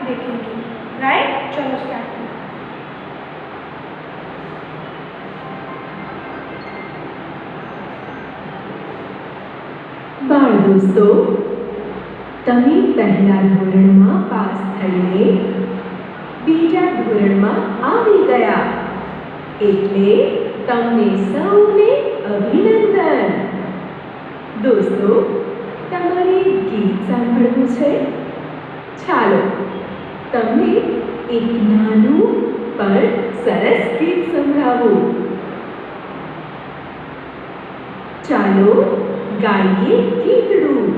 देखेंगे। राइट, चलो स्टार्ट करें। बाळ दोस्तो, તમે પહેલા ધોરણમાં પાસ થઈને બીજા ધોરણમાં આવી ગયા એટલે તમને સૌને અભિનંદન। દોસ્તો, તમારે ગીત સાંભળવું છે? ચાલો તમને એક નાનું પણ સરસ ગીત સંભળાવું। ચાલો ગાઈએ ગીતડું।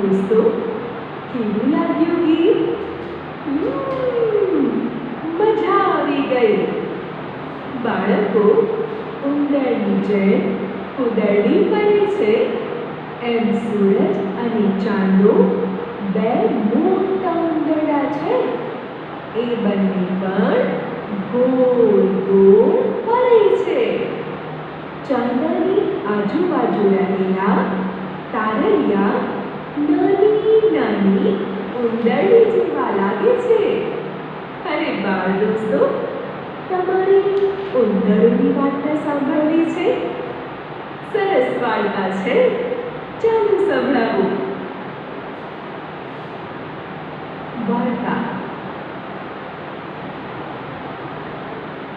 दोस्तों, केवुं लाग्युं गीत? मजा आवी गई। बाळको उंदरनी जेम उदरडी पड़े छे एम सूरज अने चांदो बे मोटा उंदरडा छे ए बंने पण गोल गोल फरे छे। चांदानी आजुबाजु रहेला तारड़िया नानी नानी उंदरडी जेवा लागे छे। अरे बाळ दोस्तो, तमारे उंदरोनी वार्ता सांभळवी छे? सरस वार्ता छे, चालो संभळावुं। वार्ता।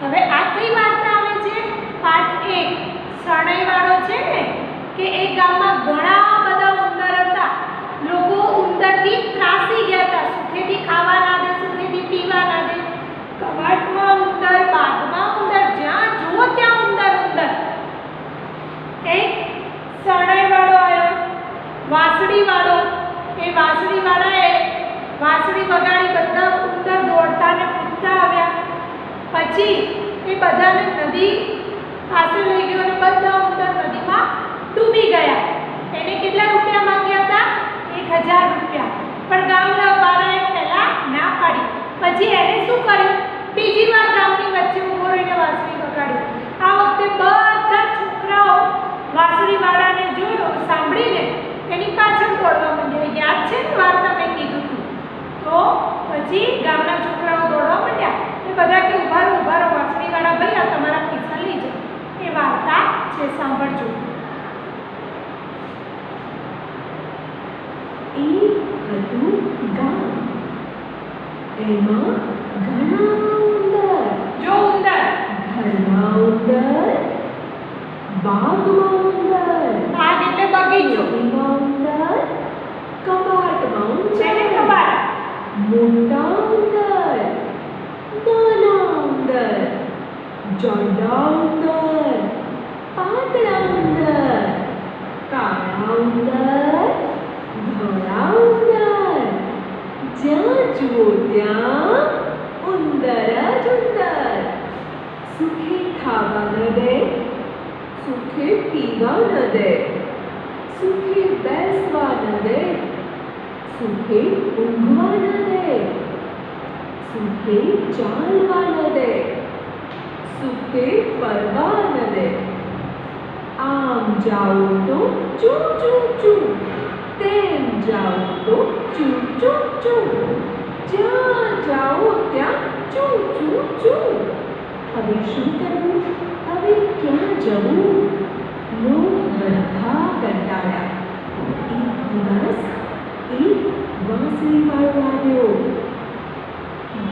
હવે આ કઈ વાર્તા આવે છે? પાઠ 1 શરણાઈ વાળો છે ને કે એક ગામમાં ઘણા બધા ઉંદર હતા। લોકો ઉંદરથી ત્રાસી ગયા હતા। સુખેથી ખાવા ના દે, સુખેથી પીવા ના દે, કબાટમાં ઉંદર, બાગમાં ઉંદર, જ્યાં જુઓ ત્યાં ઉંદર ઉંદર। એક શરણાઈ વાળો આવ્યો, વાંસળી વાળો। એ વાંસળી વાળાએ વાંસળી વગાડી, બધા ઉંદર દોડતા ને કૂદતા આવ્યા। પછી એ બધાને નદી પાસે લઈ ગયો અને બધા ઉંદર નદીમાં ડૂબી ગયા। એને કેટલા રૂપિયા માંગ્યા હતા? 1000 રૂપિયા। પણ ગામના વાળાએ પહેલા ના પાડી। પછી એને શું કર્યું? બીજી વાર ગામની વચ્ચે ઊભો રહીને વાંસળી વગાડી। આ વખતે બધા છોકરાઓ વાંસળી વાળાને જોયો, સાંભળીને એની પાછળ દોડવા માંડ્યા। યાદ છે ને વાર્તા મેં કીધું હતું? તો પછી ગામના છોકરાઓ દોડવા માંડ્યા। એ બધા કે ઉભા રહો વાંસળી વાળા ભાઈ, આ તમારા પૈસા લઈ જાઓ। એ વાર્તા છે, સાંભળજો। एक હતું ગામ, એમાં ઘણા ઉંદર। જો ઉંદર, ઘરમાં ઉંદર, બાગમાં ઉંદર, બાગ એટલે બગીચો, ચોકીમાં ઉંદર, કબાટમાં છે ને ઉંદર, કબાટ, મોટા ઉંદર, નાના ઉંદર, જાડા ઉંદર, પાતળા ઉંદર, કાળા ઉંદર, ધોળા ઉંદર, જ્યાં જુઓ ત્યાં ઉંદર જ ઉંદર। સુખે ખાવા ન દે, સુખે પીવા ન દે, સુખે બેસવા ન દે, સુખે ઊંઘવા ન દે, સુખે ચાલવા ન દે, સુખે ફરવા ન દે. આમ જાઓ તો ચૂ ચૂ ચૂ, તેમ જાઓ તો ચૂ ચૂ ચૂ, જ્યાં જાઓ ત્યાં ચૂ ચૂ ચૂ. હવે શું કરવું? હવે ક્યાં જવું? લોક બધા કંટાળ્યા. એક દિવસ એક વાંસળીવાળો આવ્યો,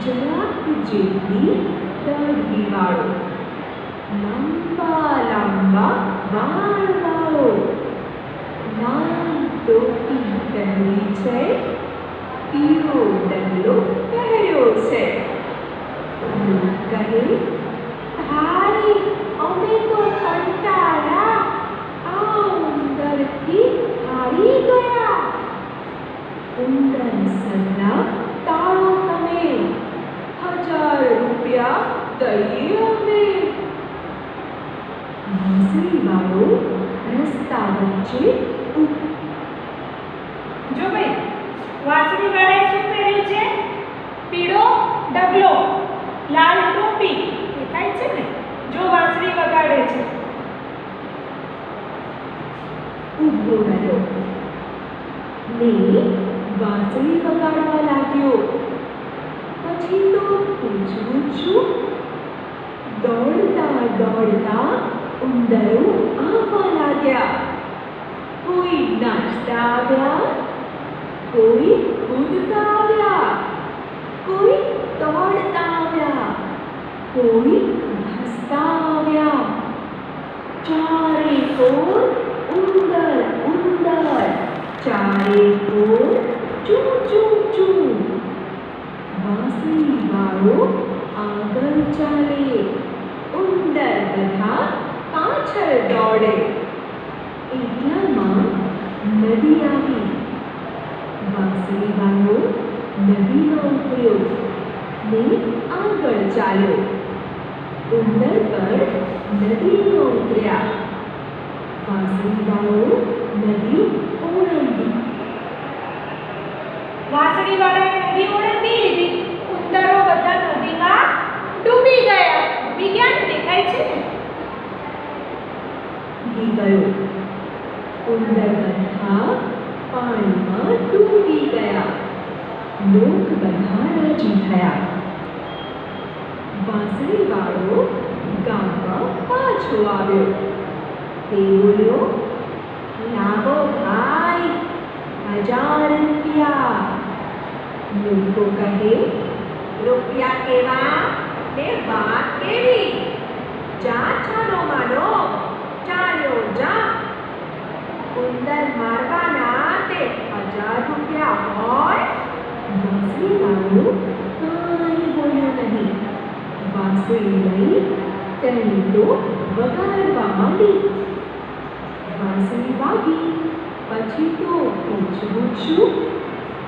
જરાક જેટલી દાઢીવાળો, લાંબા લાંબા વાળવાળો, લાલ ટોપી પહેરી છે, પીળો ડગલો પહેર્યો છે. લોક કહે, ભાઈ અમે તો કંટાળ્યા, આ ઉંદરથી હારી ગયા. ઉંદર સલ્લા તાળો તમે, 1000 રૂપિયા દઈએ અમે. વાંસળીવાળો રસ્તા વચ્ચે જો ભાઈ, વાંસળીવાળાએ શું પહેર્યું છે? પીળો ડગલો, લાલ ટોપી. દેખાય છે ને? જો વાંસળી વગાડે છે. ઊભો રહ્યો ને વાંસળી વગાડવા લાગ્યો. પછી તો પૂછવું છું. દોડતા દોડતા ઉંદરો આવવા લાગ્યા. કોઈ નાચતા આવ્યા, કોઈ કૂદતા આવ્યા, કોઈ દોડતા આવ્યા, કોઈ હસતા આવ્યા. ચારે કોર ઉંદર ઉંદર, ચારે કોર ચૂ ચૂ ચૂ. વાંસળીવાળો આગળ ચાલે, ઉંદર બધા પાછળ દોડે. એટલામાં નદી આવી. વાંસળીવાળો નદીમાં ઉતર્યો ને આગળ ચાલ્યો. ઉંદર પણ નદીમાં ઉતર્યા. વાંસળીવાળો નદી ઓળંગી. વાંસળીવાળાએ નદી ઓળંગી લીધી. ઉંદરો બધા નદીમાં ડૂબી ગયા. ડૂબી ગયા ને? દેખાય છે ને? ડૂબી ગયો. ઉંદર બધા પાણીમાં ડૂબી ગયા. લોક બધા રાજી થયા. વાંસળીવાળો ગામમાં પાછો આવ્યો. તે બોલ્યો, લાવો ભાઈ 1000 રૂપિયા. લોકો કહે, રૂપિયા કેવા ને વાત કેવી? જા છાનો માનો, ચાલ્યો જા. ઉંદર મારવાના તે 1000 રૂપિયા હોય? વાંસળીવાળો કાંઈ બોલ્યો નહીં. વાંસળી લઈ તેણે તો વગાડવા માંડી. વાંસળી વાગી. પછી તો પૂછવું છું.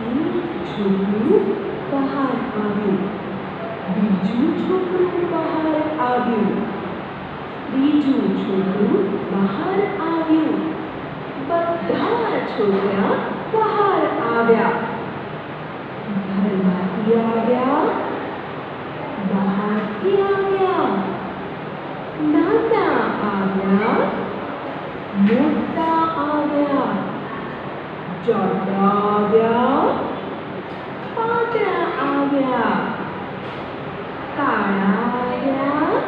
એક છોકરું બહાર આવ્યું, બીજું છોકરું બહાર આવ્યું, ત્રીજું છોકરું બહાર આવ્યું. બધા છોકરા બહાર આવ્યા. ઘરમાંથી આવ્યા, બહારથી આવ્યા, નાના આવ્યા, મોટા આવ્યા, જાડા આવ્યા, પાતળા આવ્યા, કાળા આવ્યા,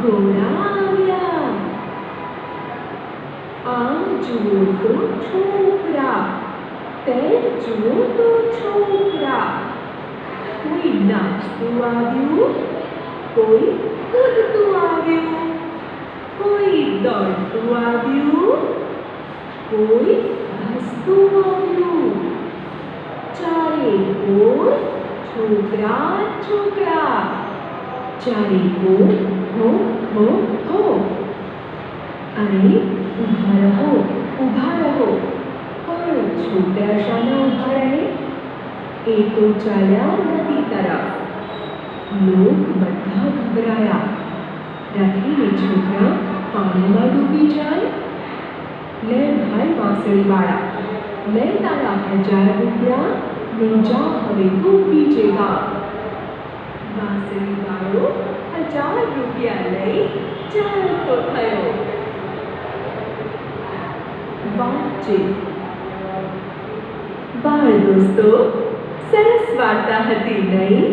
ગોરા આવ્યા. આમ જુઓ તો છોકરા, તેમ જુઓ તો છોકરા. કોઈ નાચતું આવ્યું, કોઈ કૂદતું આવ્યું, કોઈ દોડતું આવ્યું, કોઈ હસતું આવ્યું. ચારે કોર છોકરા છોકરા, ચારે કોર હો હો હો. અરે ઊભા રહો, ઊભા રહો. પણ છોકરા શાના ઊભા રહે? એ તો ચાલ્યા નદી તરફ. લોક બધા ગભરાયા. રાખીને છોકરા પાણીમાં ડૂબી જાય. લે ભાઈ વાંસળીવાળા, લે તારા 1000 રૂપિયા ને જા હવે તું બીજે ગામ. વાંસળીવાળો 1000 રૂપિયા લઈ ચાલતો થયો. વાંચે બાળ દોસ્તો, સરસ વાર્તા હતી નહીં?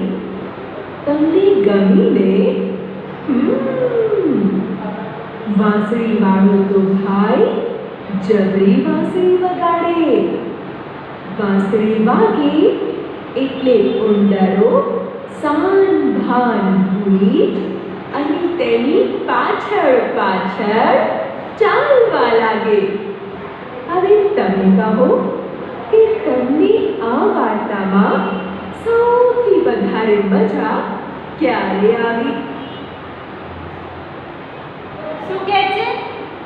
તમને ગમીને? વાંસળીવાળો તો ભાઈ જબરી વાંસળી વગાડે. વાંસળી વાગે એટલે ઉંદરો સાન ભાન ભૂલી અને તેની પાછળ પાછળ ચાલવા લાગે. હવે તમે કહો કે તમને આ વાર્તામાં સૌથી વધારે મજા ક્યારે આવી? શું કહે છે?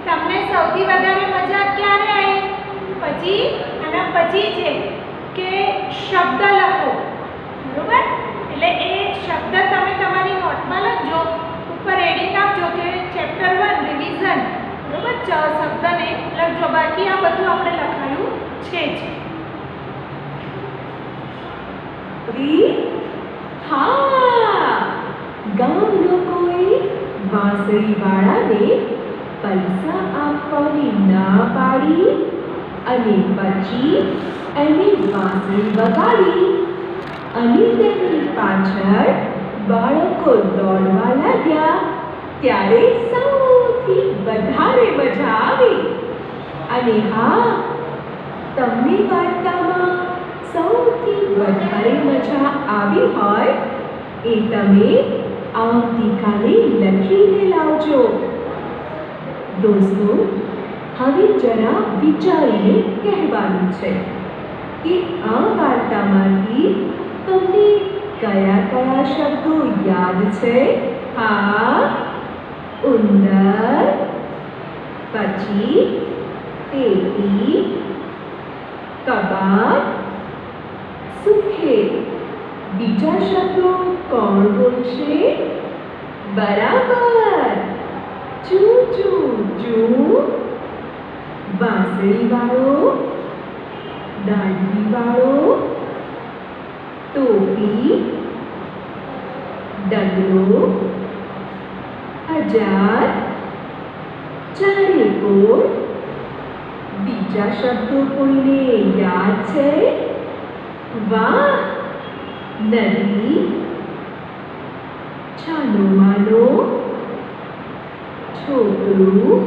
તમને સૌથી વધારે મજા ક્યારે આવી? પછી આના પછી છે કે શબ્દ લખો, બરોબર? એટલે એ શબ્દ તમે તમારી નોટમાં લખજો, ઉપર હેડિંગ આપજો કે ચેપ્ટર 1 રિવિઝન, બરોબર? શબ્દને લખજો, બાકી આ બધું આપણે લખાયું છે જ. હા, ગામ લોકોએ વાંસળીવાળાને પૈસા આપવાની ના પાડી અને પછી એને વાંસળી વગાડી અને તેની પાછળ બાળકો દોડવા લાગ્યા ત્યારે સૌથી વધારે મજા આવી. અને હા, તમને વાર્તામાં સૌથી વધારે મજા આવી હોય એ તમે આવતીકાલે લખીને લાવજો. દોસ્તો, હવે જરા વિચારીને કહેવાનું છે કે આ વાર્તામાંથી તમને કયા કયા શબ્દો યાદ છે? હા, ઉંદર, પછી પેટી, કબાટ, સુખેર. બીજા શબ્દો કોણ બોલશે? બરાબર, ચૂ ચૂ ચૂ, વાંસળીવાળો, દાંડીવાળો, ટોપી, ડગલો, 1000, ચારેકોર. બીજા શબ્દો કોઈને યાદ છે? વાહ! નદી, છાનોમાનો, છોકરું,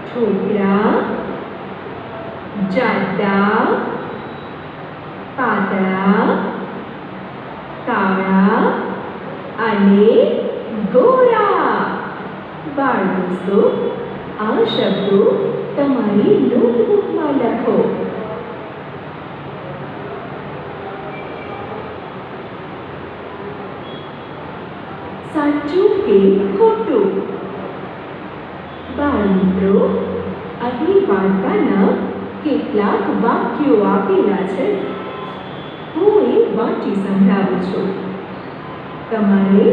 છોકરા, જાડા, પાતળા, કાળા અને ગોરા. બાળ દોસ્તો, આ શબ્દો તમારી નોટબુકમાં લખો. સાચું કે ખોટું? બાળ મિત્રો, અહીં વાર્તાના કેટલાક વાક્યો આપેલા છે. હું એ વાંચી સંભળાવું છું. તમારે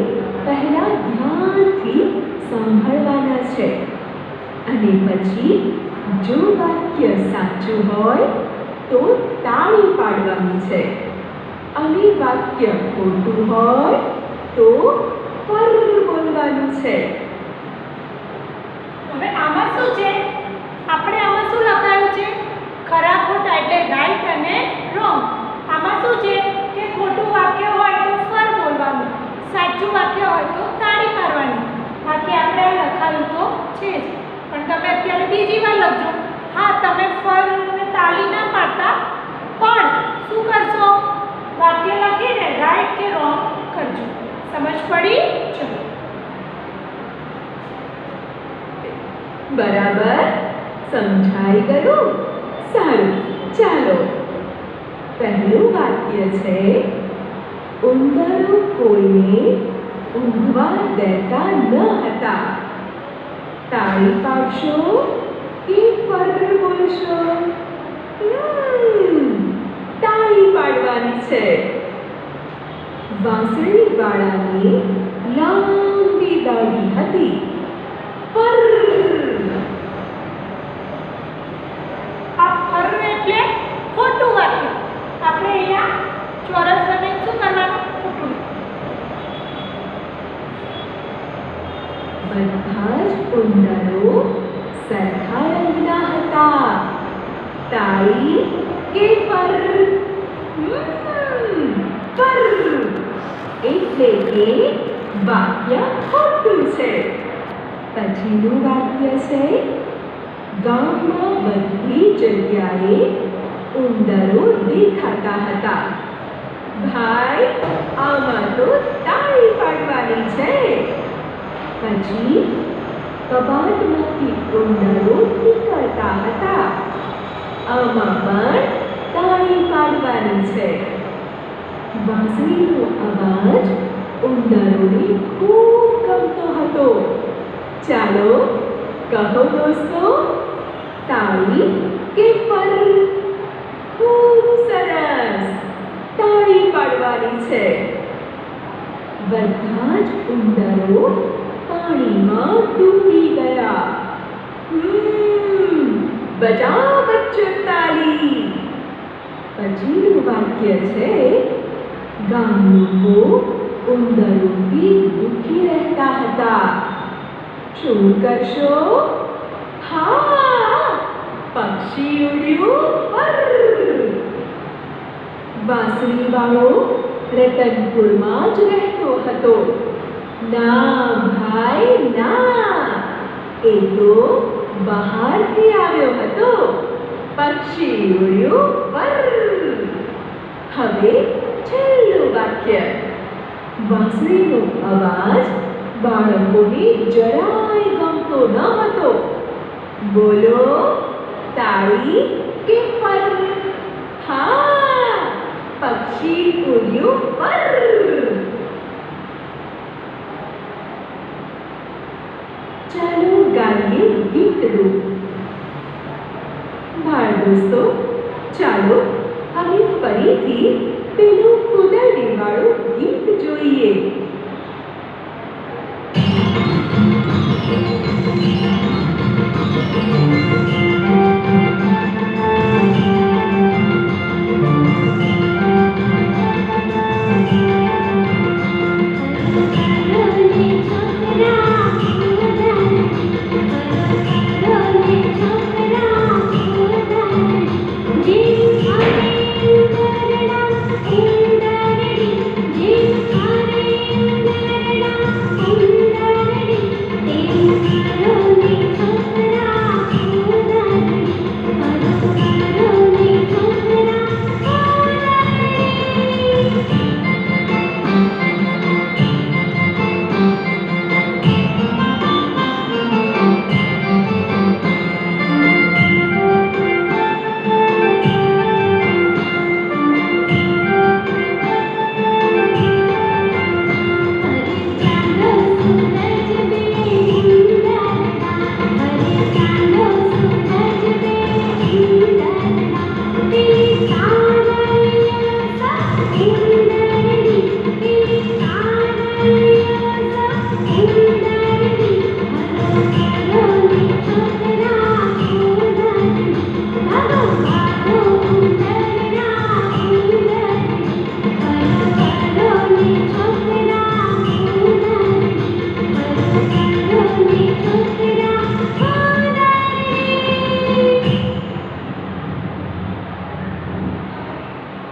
પહેલા ધ્યાનથી સાંભળવાના છે અને પછી જો વાક્ય સાચું હોય તો તાળી પાડવાની છે અને વાક્ય ખોટું હોય તો ફર બોલવાનું છે. હવે આમાં શું છે? આપણે આમાં શું લખાયું છે? ખરા ખોટા એટલે રાઈટ અને રોંગ. આમાં શું છે કે ખોટું વાક્ય હોય તો ફર બોલવાનું, સાચું વાક્ય હોય તો તાળી મારવાની. બાકી આપણે આ લખાયું તો છે જ, પણ તમે અત્યારે બીજી વાર લખજો. હા, તમે ફર અને તાળી ના પાડતા, પણ શું કરશો? વાક્ય લખીને રાઈટ કે રોંગ કરજો. સમજ પડી? ચલો. બરાબર, સમજાઈ ગયું? સારું, ચાલો. પહેલું વાક્ય છે, ઉંદરો કોઈને ઊંઘવા દેતા ન હતા. તાળી પાડશો કે ફર બોલશો? તાળી પાડવાની છે. વાંસળીવાળાને લાંબી દાઢી હતી. પર આ ફર એટલે ખોટું વાક્ય. આપણે અહીંયા ચોરસ બને શું કરવાનું? ખોટું. બધા જ ઉંદરો સરખા રંગના હતા. તાળી કે પર? પર એટલે કે વાક્ય ખોટું છે. પછીનું વાક્ય છે, ગામમાં બધી જગ્યાએ ઉંદરો દેખાતા હતા. ભાઈ, આમાં તો તાળી પાડવાની છે. પછી કબાટમાંથી ઉંદરો નીકળતા હતા. આમાં પણ તાળી પાડવાની છે. વાંસળીનો અવાજ ઉંદરોને ખૂબ ગમતો હતો. ચાલો કહો દોસ્તો, તાળી કે પર? ખૂબ સરસ, તાળી પાડવાની છે. બધા જ ઉંદરો પાણીમાં ડૂબી ગયા. બજાવ બચ્ચો તાળી. પછીનું વાક્ય છે, ગામ લોકો ઉંદરોથી દુઃખી રહેતા હતા. શું કરશો? હા, પક્ષી ઉડ્યું પર. વાંસળીવાળો રતનપુરમાં જ રહેતો હતો. ના ભાઈ ના, એ તો બહારથી આવ્યો હતો. પક્ષી ઉડ્યું પર. હવે છેલ્લું વાક્ય. વાંસળીનો અવાજ બાળકોને જરાય ગમતો ન હતો. બોલો, તાળી કે પર? હા, પક્ષી ઉડ્યું પર. ચાલો ગાઈએ ગીતનું. બાળ દોસ્તો, ચાલો હવે ફરીથી પેલું કુદરતીવાળું ગીત જોઈએ.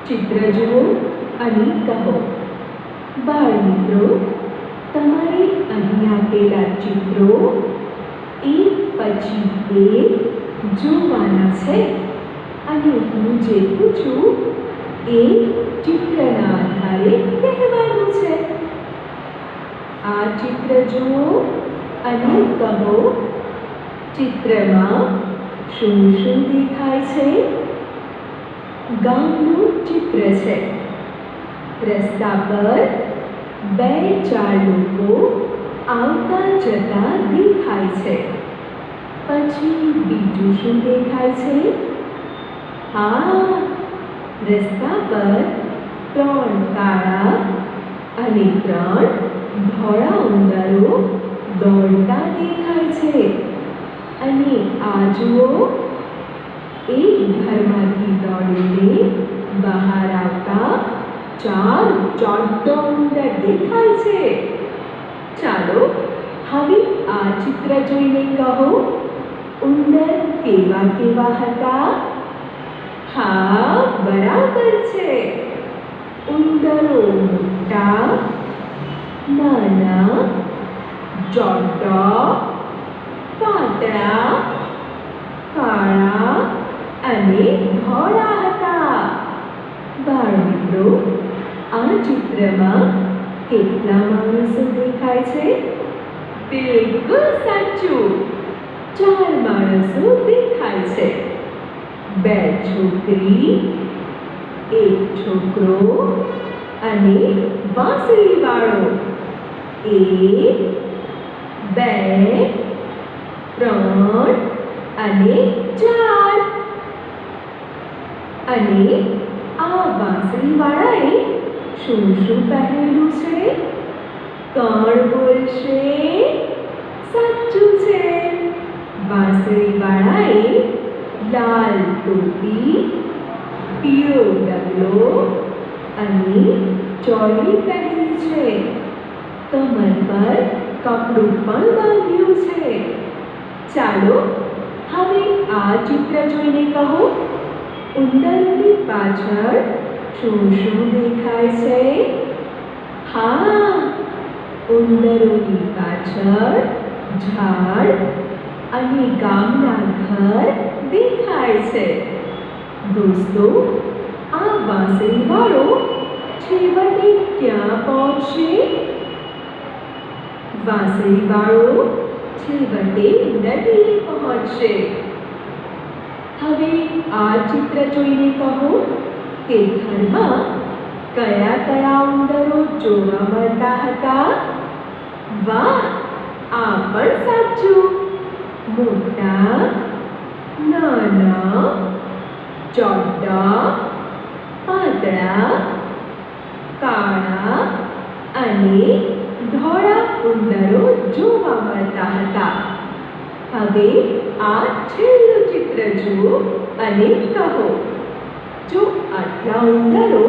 ચિત્ર જુઓ અને કહો. બાળ મિત્રો, તમારે અહીં આપેલા ચિત્રો એક પછી એક જોવાના છે અને હું જે પૂછું એ ચિત્રના આધારે કહેવાનું છે. આ ચિત્ર જુઓ અને કહો, ચિત્રમાં શું શું દેખાય છે? ગામનું ચિત્ર છે. રસ્તા પર 2-4 લોકો આવતા જતા દેખાય છે. પછી બીજું શું દેખાય છે? હા, રસ્તા પર 3 કાળા અને 3 ધોળા ઉંદરો દોડતા દેખાય છે. અને આ જુઓ, એક ઘરમાંથી દોડીને બહાર આવતા 4 ચોટતો ઉંદર દેખાય છે. ચાલો હવે આ ચિત્ર જોઈને કહો, ઉંદર કેવા કેવા હતા? હા, બરાબર છે. ઉંદરો મોટા, નાના, જોટા, પાતળા, કાળા અને ધોળા હતા. બાળમિત્રો, આ ચિત્રમાં કેટલા માણસો દેખાય છે? બિલકુલ સાચું, 4 માણસો દેખાય છે. 2 છોકરી, 1 છોકરો અને વાંસળીવાળો. 1, 2, 3 અને 4. અને આ વાંસળીવાળાએ શું શું પહેરેલું છે? કોણ બોલશે? સાચું છે, વાંસળીવાળાએ લાલ ટોપી, પીળો ડગલો અને ચોળી પહેરી છે. કમર પર કપડું પણ બાંધ્યું છે. ચાલો હવે આ ચિત્ર જોઈને કહો, ઉંદરોની પાછળ શું શું દેખાય છે? હા, ઉંદરોની પાછળ ઝાડ અને ગામના ઘર દેખાય છે. દોસ્તો, આ વાંસળીવાળો છેવટે ક્યાં પહોંચશે? વાંસળીવાળો છેવટે નદીએ પહોંચશે. હવે આ ચિત્ર જોઈને કહો કે ઘરમાં કયા કયા ઉંદરો જોવા મળતા હતા? વાહ, આ પણ સાચું. મોટા, નાના, ચોટા, પાતળા, કાળા અને ધોળા ઉંદરો જોવા મળતા હતા. હવે આ છેલ્લું ચિત્ર જુઓ અને કહો, જો આટલા ઉંદરો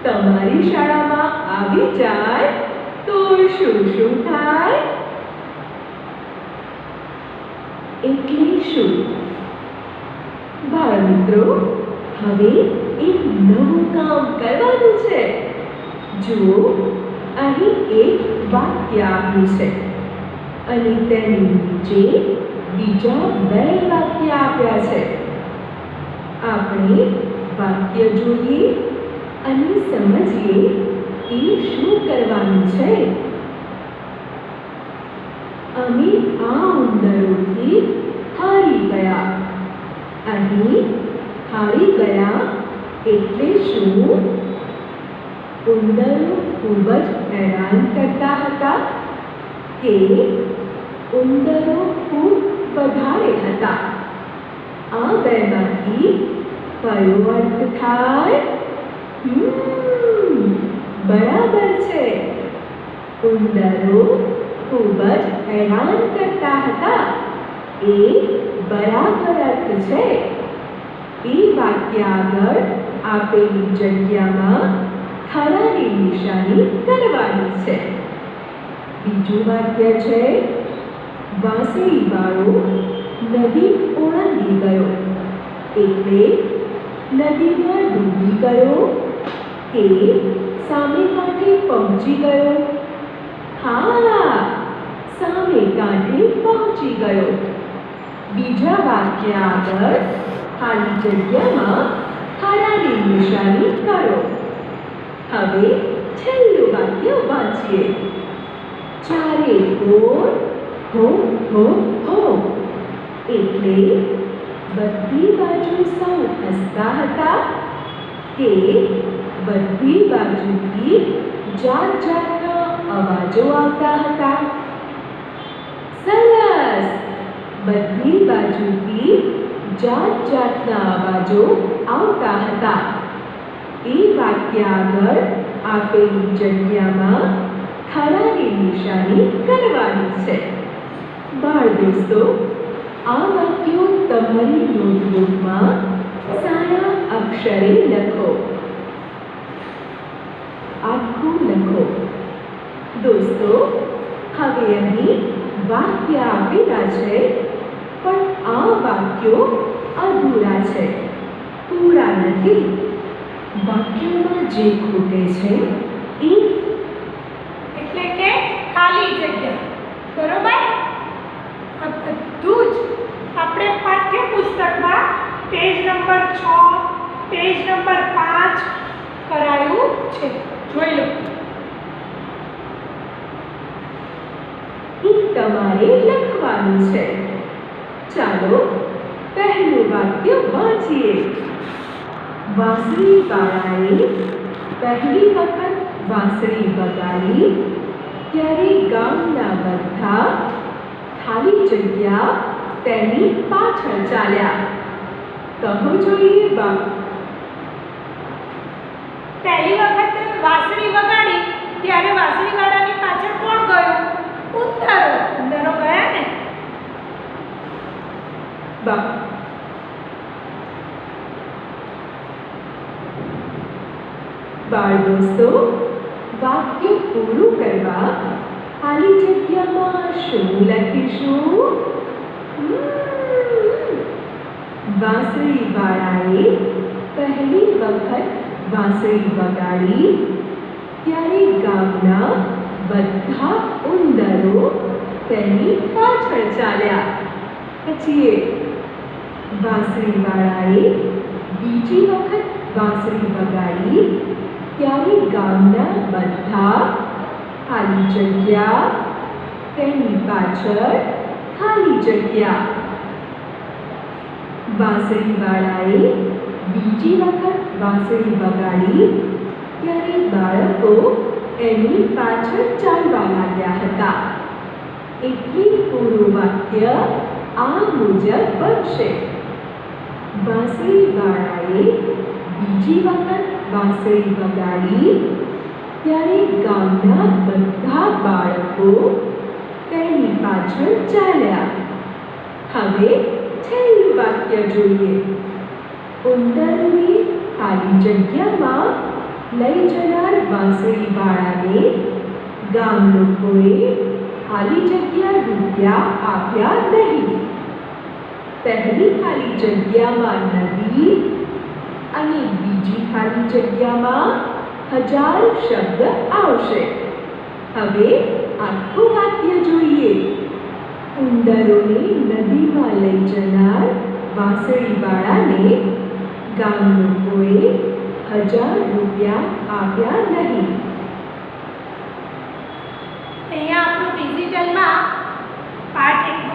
તમારી શાળામાં આવી જાય તો શું શું થાય? એટલે શું? બાળમિત્રો, હવે એક નવું કામ કરવાનું છે. જુઓ, અહીં એક વાક્ય આપ્યું છે અને તેની નીચે બીજા 2 વાક્ય આપ્યા છે. આપણે વાક્ય જોઈએ અને સમજીએ કે શું કરવાનું છે. અમે આ ઉંદરોથી હારી ગયા. અહીં હારી ગયા એટલે શું? ઉંદરો ખૂબ જ હેરાન કરતા હતા કે ઉંદરો ખૂબ વધારે હતા? આ 2માંથી કયો અર્થ થાય? બરાબર છે, ઉંદરો ખૂબ જ હેરાન કરતા હતા એ બરાબર અર્થ છે. એ વાક્ય આગળ આપેલી જગ્યામાં ખરાની નિશાની કરવાની છે. બીજું વાક્ય છે, વાંસળીવાળો નદી ઓળંગી ગયો એટલે નદીમાં ડૂબી ગયો કે સામે કાંઠે પહોંચી ગયો? હા, સામે કાંઠે પહોંચી ગયો. બીજા વાક્ય આગળ ખાલી જગ્યામાં ખરાની નિશાની કરો. હવે છેલ્લું વાક્ય વાંચીએ. ચારે ઓર હો હો હો એટલે બધી બાજુ સૌ હસતા હતા કે બધી બાજુથી જાત જાતના અવાજો આવતા હતા? સરસ, બધી બાજુથી જાત જાતના અવાજો આવતા હતા. એ વાક્ય આગળ આપેલી જગ્યામાં થરાની નિશાની કરવાની છે. બાળ દોસ્તો, આ વાક્યો તમારી નોટબુકમાં સારા અક્ષરે લખો. આખું લખો. દોસ્તો, હવે અહીં વાક્ય આપેલા છે, પણ આ વાક્યો અધૂરા છે, પૂરા નથી. વાક્યમાં જે ખૂટે છે એ એટલે કે ખાલી જગ્યા. બરોબર? આ બધું જ આપણે પાઠ્યપુસ્તકમાં પેજ નંબર 6, પેજ નંબર 5 કરાયું છે. જોઈ લો. એ તમારે લખવાનું છે. ચાલો પહેલું વાક્ય વાંચીએ. વાંસળીવાળાએ પહેલી વખત વાંસળી વગાડી ત્યારે ગામના બધા ખાલી જગ્યા તેની પાછળ ચાલ્યા. કહો જોઈએ બા. પહેલી વખત વાંસળી વગાડી ત્યારે વાંસળીવાળાની પાછળ કોણ ગયું? ઉંદરો. ઉંદરો ગયા ને? બા. બાળ દોસ્તો, વાક્ય પૂરું કરવા ખાલી જગ્યામાં શું લખીશું? વાંસળીવાળાએ પહેલી વખત વાંસળી વગાડી ત્યારે ગામના બધા ઉંદરો તેની પાછળ ચાલ્યા. પછી વાંસળીવાળાએ બીજી વખત વાંસળી વગાડી ત્યારે ગામના બધા ખાલી જગ્યા તેની પાછળ ખાલી જગ્યા. વાંસળીવાળાએ બીજી વખત વાંસળી વગાડી ત્યારે બાળકો એની પાછળ ચાલવા લાગ્યા હતા. એટલે પૂરું વાક્ય આ મુજબ બનશે. વાંસળીવાળાએ બીજી વખત વાંસળી વગાડી ત્યારે ગામના બધા બાળકો તેની પાછળ ચાલ્યા. હવે છેલ્લું વાક્ય જોઈએ. ઉંદરોને ખાલી જગ્યામાં લઈ જનાર વાંસળીવાળાને ગામ લોકોએ ખાલી જગ્યા રૂપિયા આપ્યા નહીં. પહેલી ખાલી જગ્યામાં નદી અને બીજી ખાલી જગ્યામાં 1000 શબ્દ આવશે. હવે આખું વાક્ય જોઈએ. ઉંદરોને નદીમાં લઈ જનાર વાંસળીવાળાને ગામ લોકોએ 1000 રૂપિયા આપ્યા નહીં. અહીંયા આપણું ડિજિટલમાં પાઠ 1